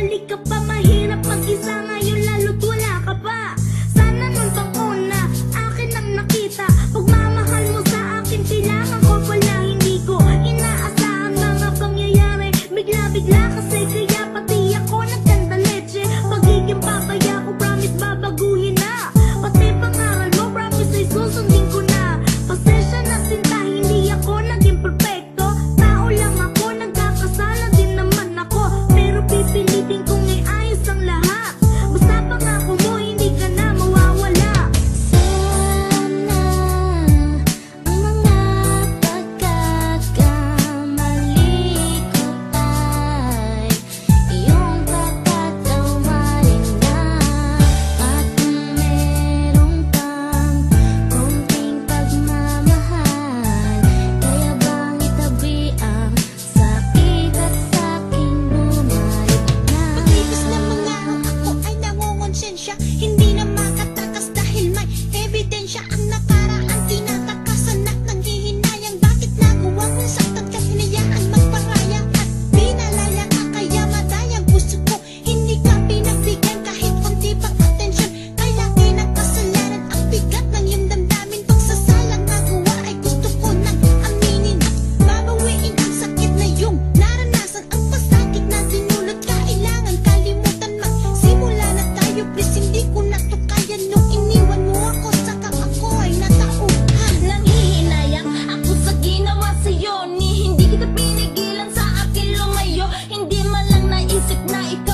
bumalik ka pa. Mahirap mag-isa ngayon, lalo't wala ka pa. Sana nun pang una, akin ang nakita. Pagmamahal mo sa akin, kailangan ko pala. Hindi ko inaasahan mga pangyayari. Bigla-bigla kasi kaya pati ako nagkanda leche. Pagiging papaya ko, promise babaguhin na. Pati pangaral mo, promise ay susundin ko na. Pasensya na sinta, hindi ako naging perfecto. Tao lang ako, nagkakasala din naman ako. Pero pipilitin kong iayos ang lahat. Basta pangako mo, hindi ka na mawawala. Sana ang mga pagkakamali ko ay iyong patatawarin na. At kung meron kang konting pagmamahal, kaya bang itabi ang sakit at sa'king bumalik na. Pagkipis ng mga ako ay nangongonsensya. Hindi na makatakas dahil may ebidensya. Ang nakaraan tinatakasan at nanghihinayang. Bakit nagawa kong saktan ka't hinayaan magparaya? At pinalaya ka kaya madayang puso ko. Hindi ka pinagbigyan kahit konti pang atensyon. Kaya kinakasalanan ang bigat ng iyong damdamin. Pagsasalang nagawa ay gusto ko nang aminin. At babawiin ang sakit na iyong naranasan. Ang pasakit na dinulot, kailangan kalimutan. Magsimula na tayo please, hindi ko na to kaya. Nung iniwan mo ako, saka ako ay natauhan. Nanghihinayang ako sa ginawa sa'yo, ni hindi kita pinigilan sa akin lumayo. Hindi man lang naisip na ikaw